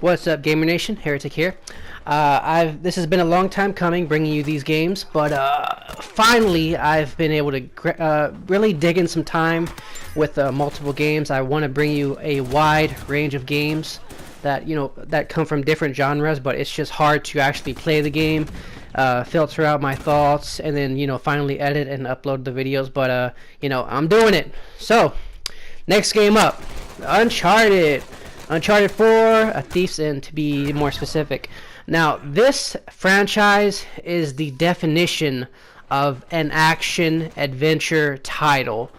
What's up, Gamer Nation? Heretic here. This has been a long time coming, bringing you these games, but finally I've been able to really dig in some time with multiple games. I want to bring you a wide range of games that that come from different genres, but it's just hard to actually play the game, filter out my thoughts, and then finally edit and upload the videos. But I'm doing it. So next game up, Uncharted. Uncharted 4, A Thief's End to be more specific. Now, this franchise is the definition of an action-adventure title.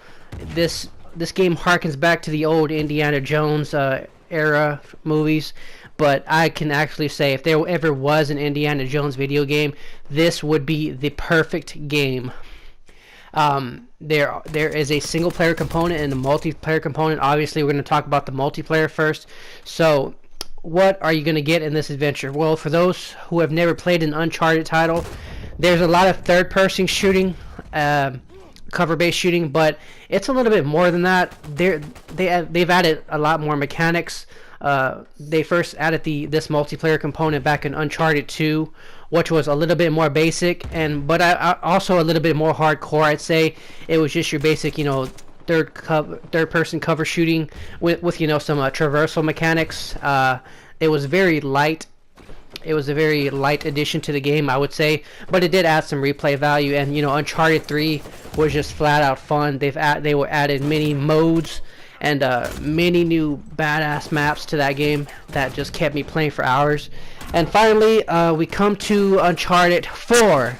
This game harkens back to the old Indiana Jones era movies, but I can actually say if there ever was an Indiana Jones video game, this would be the perfect game. There is a single player component and a multiplayer component. Obviously, we're going to talk about the multiplayer first. So, what are you going to get in this adventure? Well, for those who have never played an Uncharted title, there's a lot of third-person shooting, cover-based shooting, but it's a little bit more than that. They've added a lot more mechanics. They first added this multiplayer component back in Uncharted 2, which was a little bit more basic, but also a little bit more hardcore. I'd say it was just your basic, third-person cover shooting with some traversal mechanics. It was very light. It was a very light addition to the game, I would say, but it did add some replay value. And Uncharted 3 was just flat out fun. They added many modes and many new badass maps to that game that just kept me playing for hours. And finally, we come to Uncharted 4,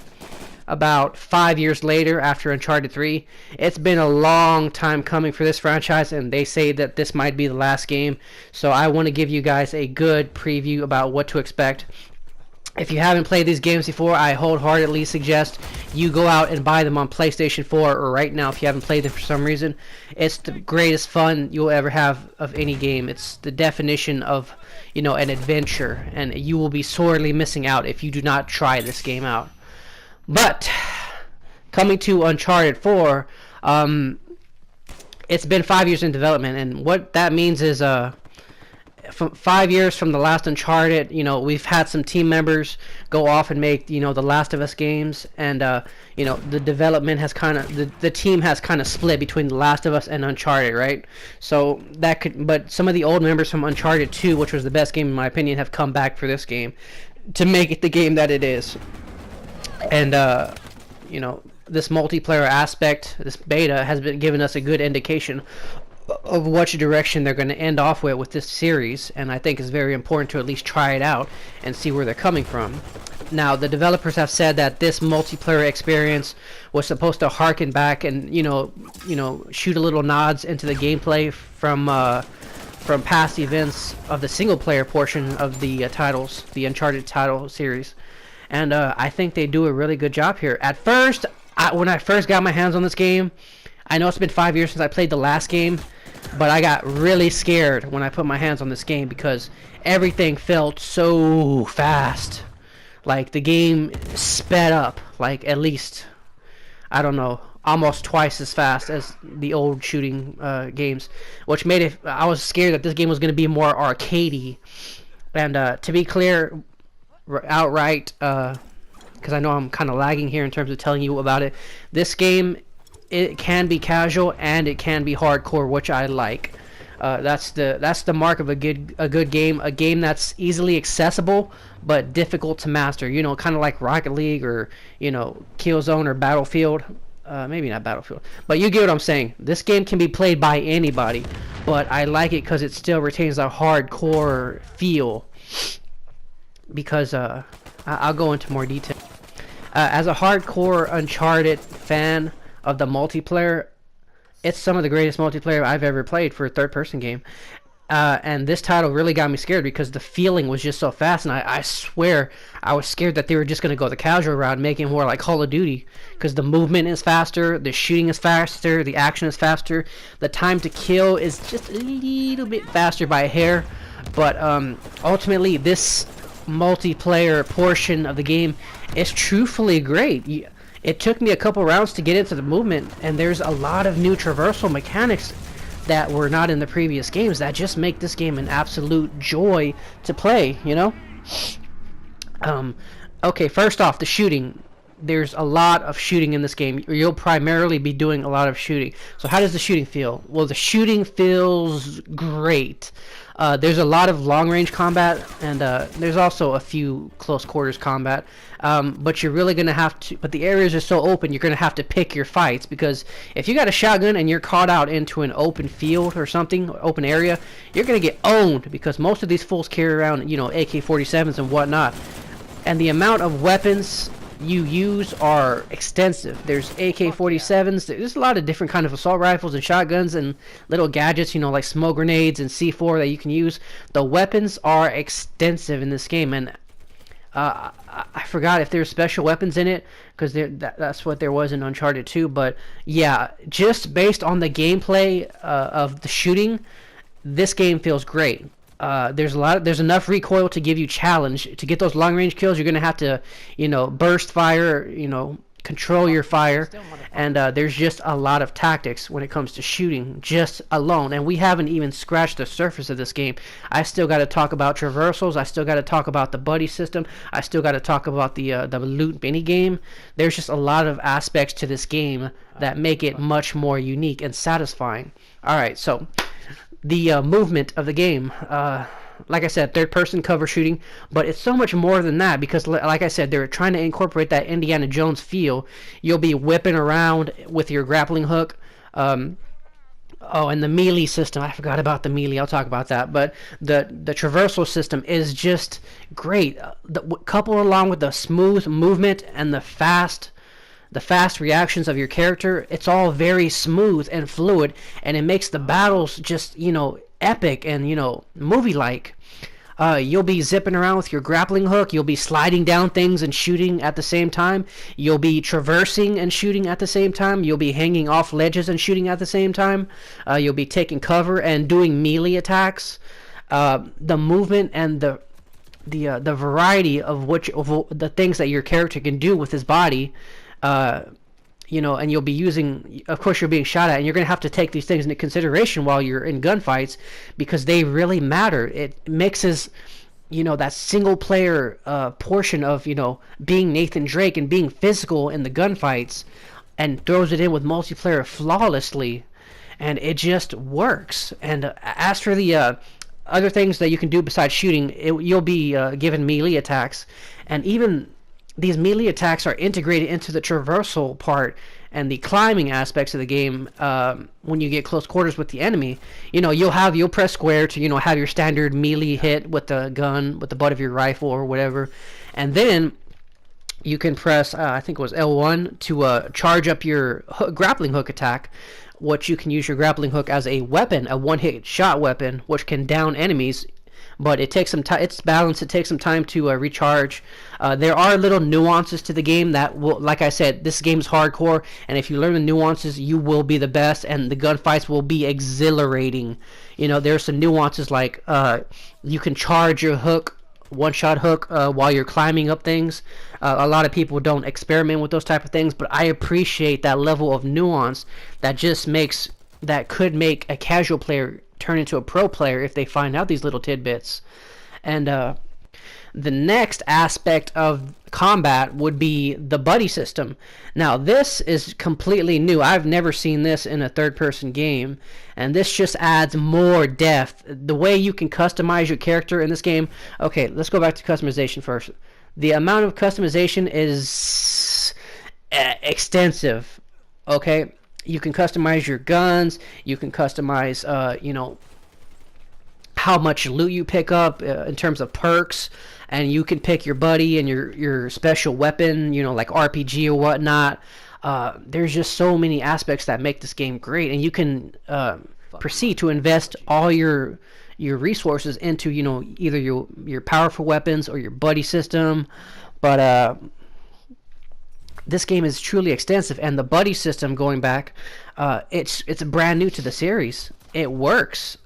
about 5 years later after Uncharted 3. It's been a long time coming for this franchise, and they say that this might be the last game. So I want to give you guys a good preview about what to expect. If you haven't played these games before, I wholeheartedly suggest you go out and buy them on PlayStation 4 or right now if you haven't played them for some reason. It's the greatest fun you'll ever have of any game. It's the definition of, an adventure, and you will be sorely missing out if you do not try this game out. But coming to Uncharted 4, it's been 5 years in development, and what that means is from 5 years from the last Uncharted, we've had some team members go off and make, the Last of Us games, and, the development has the team has kind of split between the Last of Us and Uncharted, right? So but some of the old members from Uncharted 2, which was the best game in my opinion, have come back for this game to make it the game that it is. And, this multiplayer aspect, this beta, has been giving us a good indication of which direction they're going to end off with this series, and I think it's very important to at least try it out and see where they're coming from. Now, the developers have said that this multiplayer experience was supposed to harken back and shoot a little nods into the gameplay from past events of the single player portion of the titles, the Uncharted title series, and I think they do a really good job here. At first, when I first got my hands on this game, I know it's been 5 years since I played the last game, but I got really scared when I put my hands on this game because everything felt so fast. Like, the game sped up, like, at least, I don't know, almost twice as fast as the old shooting games, which made it, I was scared that this game was going to be more arcadey. And to be clear, outright, because I know I'm kind of lagging here in terms of telling you about it, this game, it can be casual and it can be hardcore, which I like. That's the mark of a good game, a game that's easily accessible but difficult to master. Kind of like Rocket League or Killzone or Battlefield. Maybe not Battlefield, but you get what I'm saying. This game can be played by anybody, but I like it because it still retains a hardcore feel. Because I'll go into more detail. As a hardcore Uncharted fan of the multiplayer, it's some of the greatest multiplayer I've ever played for a third-person game. And this title really got me scared because the feeling was just so fast, and I swear I was scared that they were just going to go the casual route and make it more like Call of Duty, because the movement is faster, the shooting is faster, the action is faster, the time to kill is just a little bit faster by a hair, but ultimately this multiplayer portion of the game is truthfully great. It took me a couple rounds to get into the movement, and there's a lot of new traversal mechanics that were not in the previous games that just make this game an absolute joy to play, you know? Um, okay, first off, the shooting. There's a lot of shooting in this game. You'll primarily be doing a lot of shooting. So how does the shooting feel? Well, the shooting feels great. There's a lot of long-range combat, and there's also a few close-quarters combat. But you're really gonna have to. But the areas are so open, you're gonna have to pick your fights, because if you got a shotgun and you're caught out into an open field or something, open area, you're gonna get owned, because most of these fools carry around, you know, AK-47s and whatnot, and the amount of weapons you use are extensive. There's AK-47s. There's a lot of different kind of assault rifles and shotguns and little gadgets, you know, like smoke grenades and C4 that you can use. The weapons are extensive in this game, and I forgot if there's special weapons in it, because that's what there was in Uncharted 2. But yeah, just based on the gameplay of the shooting, this game feels great. There's enough recoil to give you challenge. To get those long range kills, you're gonna have to, you know, burst fire, you know, control your fire, and there's just a lot of tactics when it comes to shooting just alone. And we haven't even scratched the surface of this game. I still got to talk about traversals. I still got to talk about the buddy system. I still got to talk about the loot mini game. There's just a lot of aspects to this game that make it much more unique and satisfying. All right, so the movement of the game, like I said, third-person cover shooting, but it's so much more than that, because like I said, they're trying to incorporate that Indiana Jones feel. You'll be whipping around with your grappling hook. And the melee system, I forgot about the melee, I'll talk about that, but the traversal system is just great. Coupled along with the smooth movement and the fast reactions of your character, it's all very smooth and fluid, and it makes the battles just, you know, epic and, you know, movie-like. You'll be zipping around with your grappling hook. You'll be sliding down things and shooting at the same time. You'll be traversing and shooting at the same time. You'll be hanging off ledges and shooting at the same time. You'll be taking cover and doing melee attacks. The movement and the variety of the things that your character can do with his body, you know, and you'll be using, of course you're being shot at, and you're going to have to take these things into consideration while you're in gunfights, because they really matter. It mixes, you know, that single player portion of, you know, being Nathan Drake and being physical in the gunfights, and throws it in with multiplayer flawlessly, and it just works. And as for the other things that you can do besides shooting, you'll be given melee attacks, and even these melee attacks are integrated into the traversal part and the climbing aspects of the game. When you get close quarters with the enemy, you know, you'll press square to, you know, have your standard melee hit with the gun, with the butt of your rifle or whatever, and then you can press I think it was L1 to charge up your grappling hook attack, which you can use your grappling hook as a weapon, a one-hit shot weapon, which can down enemies. But it takes some time. It's balanced. It takes some time to recharge. There are little nuances to the game that will, like I said, this game's hardcore, and if you learn the nuances, you will be the best, and the gunfights will be exhilarating. You know, there's some nuances like you can charge your hook, one-shot hook, while you're climbing up things. A lot of people don't experiment with those type of things, but I appreciate that level of nuance that could make a casual player turn into a pro player if they find out these little tidbits. And the next aspect of combat would be the buddy system. Now this is completely new. I've never seen this in a third-person game, and this just adds more depth. The way you can customize your character in this game. Okay, let's go back to customization first. The amount of customization is extensive. Okay, you can customize your guns. You can customize, you know, how much loot you pick up in terms of perks, and you can pick your buddy and your special weapon, you know, like RPG or whatnot. There's just so many aspects that make this game great, and you can proceed to invest all your resources into, you know, either your powerful weapons or your buddy system. But this game is truly extensive, and the buddy system, going back, it's brand new to the series. It works.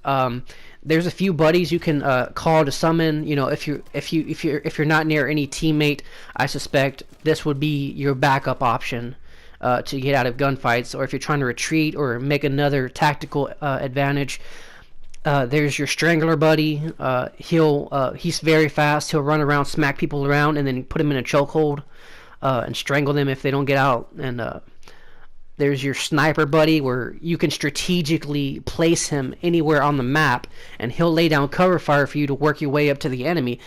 There's a few buddies you can call to summon. You know, if you're not near any teammate, I suspect this would be your backup option. to get out of gunfights, or if you're trying to retreat or make another tactical advantage. There's your strangler buddy. He's very fast. He'll run around, smack people around, and then put them in a chokehold and strangle them if they don't get out. And there's your sniper buddy, where you can strategically place him anywhere on the map, and he'll lay down cover fire for you to work your way up to the enemy.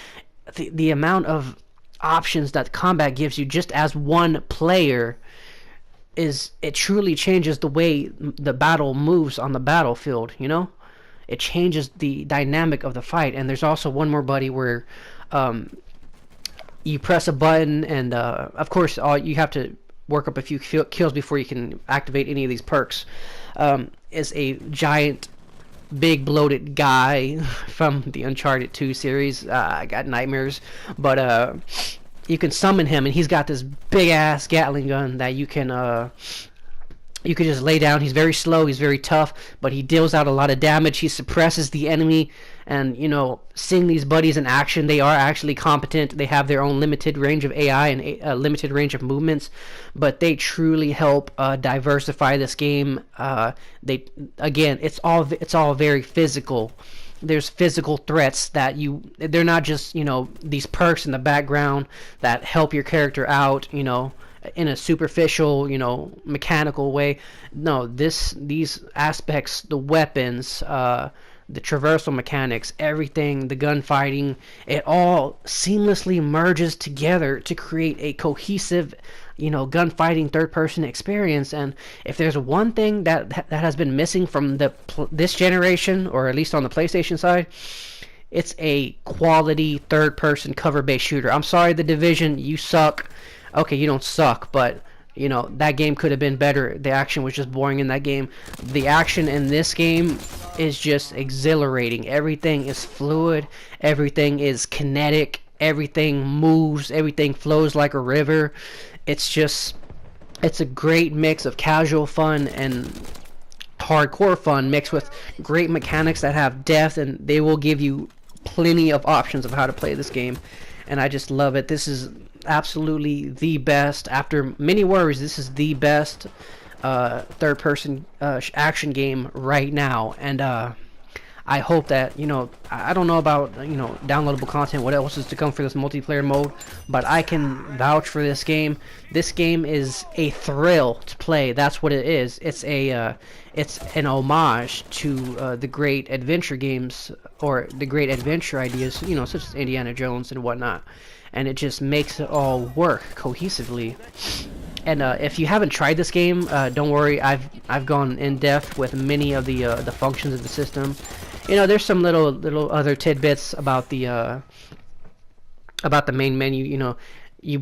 The amount of options that combat gives you just as one player it truly changes the way the battle moves on the battlefield. It changes the dynamic of the fight. And there's also one more buddy where you press a button, and of course you have to work up a few kills before you can activate any of these perks. Is a giant, big, bloated guy from the Uncharted 2 series. I got nightmares. But you can summon him, and he's got this big-ass Gatling gun that you can just lay down. He's very slow, he's very tough, but he deals out a lot of damage. He suppresses the enemy. And seeing these buddies in action, they are actually competent. They have their own limited range of AI and a limited range of movements, but they truly help diversify this game. It's all very physical. There's physical threats they're not just these perks in the background that help your character out in a superficial mechanical way. No, these aspects, the weapons, the traversal mechanics, everything, the gunfighting, it all seamlessly merges together to create a cohesive, gunfighting third-person experience. And if there's one thing that has been missing from this generation, or at least on the PlayStation side, it's a quality third-person cover-based shooter. I'm sorry, The Division, you suck. Okay, you don't suck, but that game could have been better. The action was just boring in that game. The action in this game is just exhilarating. Everything is fluid. Everything is kinetic. Everything moves. Everything flows like a river. It's a great mix of casual fun and hardcore fun mixed with great mechanics that have depth, and they will give you plenty of options of how to play this game. And I just love it. This is absolutely the best. After many worries, this is the best third-person action game right now. And I hope that I don't know about downloadable content, what else is to come for this multiplayer mode, but I can vouch for this game. This game is a thrill to play. That's what it is. It's an homage to the great adventure games, or the great adventure ideas, such as Indiana Jones and whatnot. And it just makes it all work cohesively. And if you haven't tried this game, don't worry. I've gone in depth with many of the functions of the system. There's some little other tidbits about the main menu. You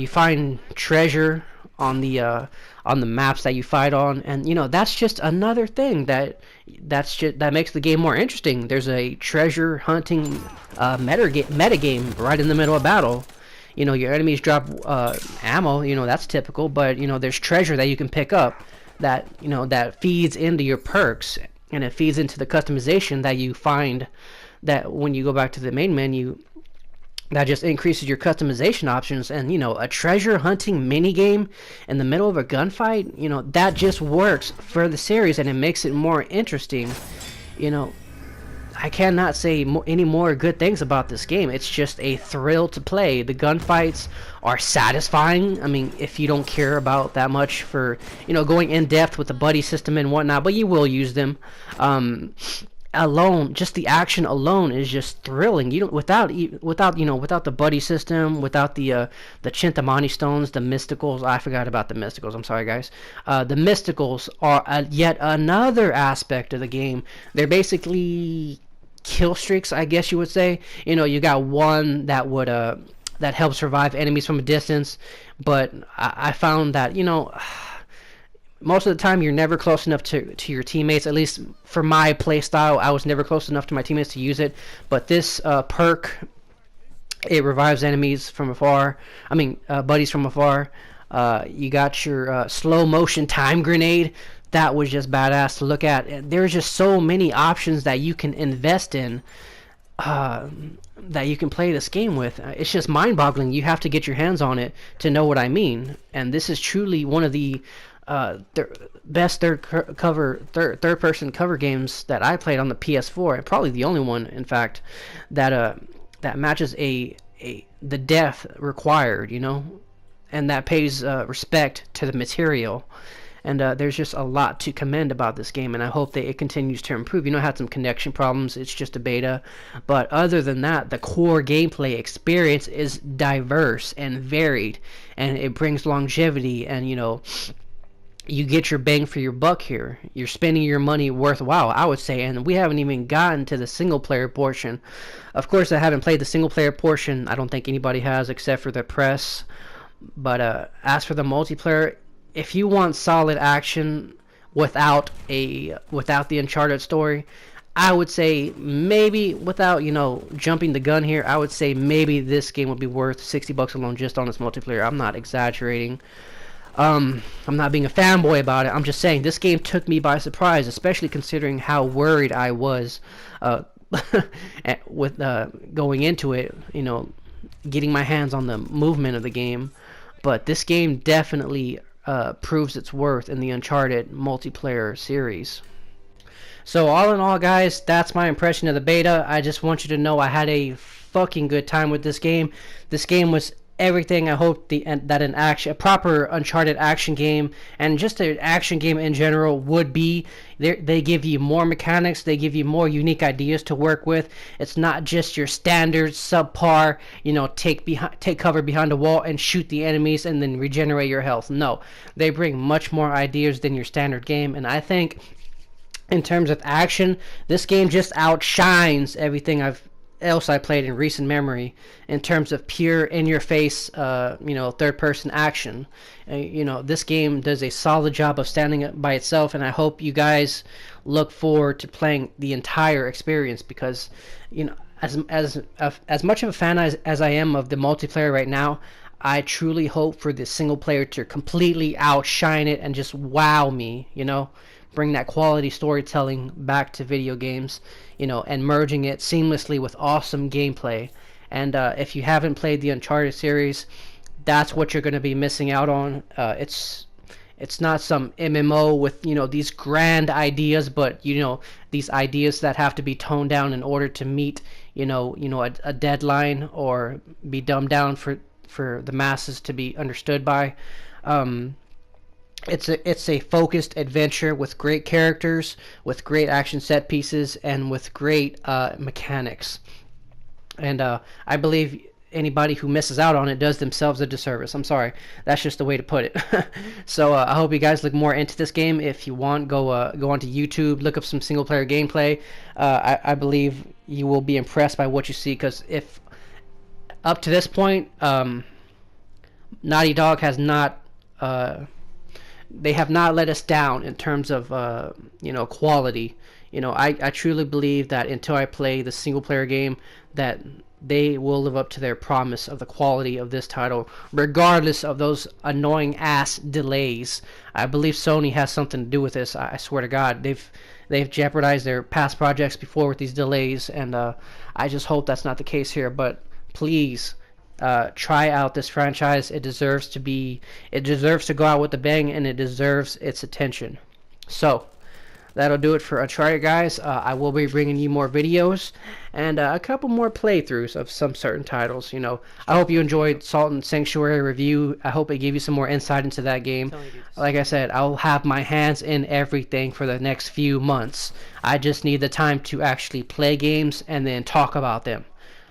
find treasure on the maps that you fight on, and that's just another thing that makes the game more interesting. There's a treasure hunting meta game right in the middle of battle. Your enemies drop ammo, that's typical, but there's treasure that you can pick up that that feeds into your perks, and it feeds into the customization that you find, that when you go back to the main menu, that just increases your customization options. And a treasure hunting mini game in the middle of a gunfight, that just works for the series, and it makes it more interesting. I cannot say any more good things about this game. It's just a thrill to play. The gunfights are satisfying. I mean, if you don't care about that much for going in depth with the buddy system and whatnot, but you will use them. Alone, just the action alone is just thrilling. Without the buddy system, without the Chintamani stones, the mysticals. I forgot about the mysticals. I'm sorry, guys. The mysticals are yet another aspect of the game. They're basically kill streaks, I guess you would say. You got one that would that helps revive enemies from a distance, but I found that most of the time you're never close enough to your teammates. At least for my play style, I was never close enough to my teammates to use it. But this perk, it revives enemies from afar. I mean, buddies from afar. You got your slow motion time grenade. That was just badass to look at. There's just so many options that you can invest in uh, that you can play this game with. It's just mind-boggling. You have to get your hands on it to know what I mean. And this is truly one of the best third-person cover games that I played on the PS4, and probably the only one, in fact, that matches the depth required, and that pays respect to the material. And there's just a lot to commend about this game, and I hope that it continues to improve. It had some connection problems. It's just a beta. But other than that, the core gameplay experience is diverse and varied, and it brings longevity, and, you get your bang for your buck here. You're spending your money worthwhile, I would say, and we haven't even gotten to the single-player portion. Of course, I haven't played the single-player portion. I don't think anybody has except for the press. But as for the multiplayer, if you want solid action without the Uncharted story, I would say maybe, without jumping the gun here, I would say maybe this game would be worth $60 alone just on its multiplayer. I'm not exaggerating. I'm not being a fanboy about it. I'm just saying this game took me by surprise, especially considering how worried I was with going into it. Getting my hands on the movement of the game. But this game definitely proves its worth in the Uncharted multiplayer series. So all in all, guys, that's my impression of the beta. I just want you to know I had a fucking good time with this game. This game was everything I hoped a proper Uncharted action game, and just an action game in general, would be. They give you more mechanics, they give you more unique ideas to work with. It's not just your standard subpar, take cover behind a wall and shoot the enemies and then regenerate your health. No, they bring much more ideas than your standard game, and I think in terms of action, this game just outshines everything else I played in recent memory in terms of pure in-your-face, third-person action. This game does a solid job of standing up by itself, and I hope you guys look forward to playing the entire experience, because, as much of a fan as I am of the multiplayer right now, I truly hope for the single player to completely outshine it and just wow me, bring that quality storytelling back to video games, and merging it seamlessly with awesome gameplay. And if you haven't played the Uncharted series, that's what you're going to be missing out on. It's not some MMO with these grand ideas, but these ideas that have to be toned down in order to meet a deadline, or be dumbed down for the masses to be understood by. It's a focused adventure with great characters, with great action set pieces, and with great mechanics. And I believe anybody who misses out on it does themselves a disservice. I'm sorry, that's just the way to put it. So I hope you guys look more into this game. If you want, go onto YouTube, look up some single player gameplay. I believe you will be impressed by what you see, because if up to this point, Naughty Dog has not. They have not let us down in terms of quality. I truly believe that until I play the single player game, that they will live up to their promise of the quality of this title, regardless of those annoying ass delays. I believe Sony has something to do with this. I swear to God, they've jeopardized their past projects before with these delays, and I just hope that's not the case here. But please, try out this franchise. It deserves to go out with a bang, and it deserves its attention. So that'll do it for Uncharted, guys. I will be bringing you more videos and a couple more playthroughs of some certain titles. I hope you enjoyed Salt and Sanctuary review. I hope it gave you some more insight into that game. Like I said, I'll have my hands in everything for the next few months. I just need the time to actually play games and then talk about them.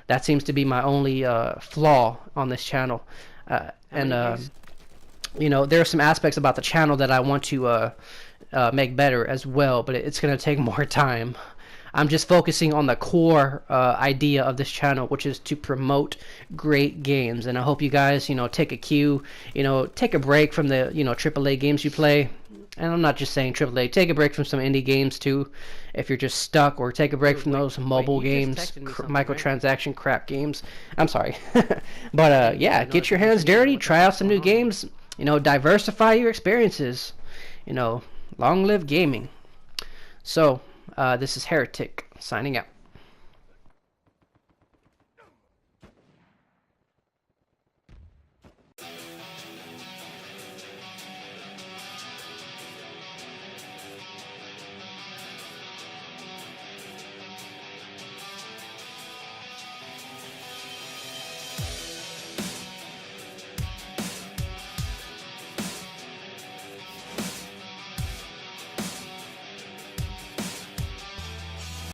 That seems to be my only flaw on this channel. There are some aspects about the channel that I want to make better as well, but it's going to take more time. I'm just focusing on the core idea of this channel, which is to promote great games. And I hope you guys, take a cue, take a break from the, AAA games you play. And I'm not just saying AAA. Take a break from some indie games too, if you're just stuck, or take a break from those mobile games, microtransaction crap games. I'm sorry, but yeah, get your hands dirty, try out some new games. Diversify your experiences. Long live gaming. So this is Heretic signing out.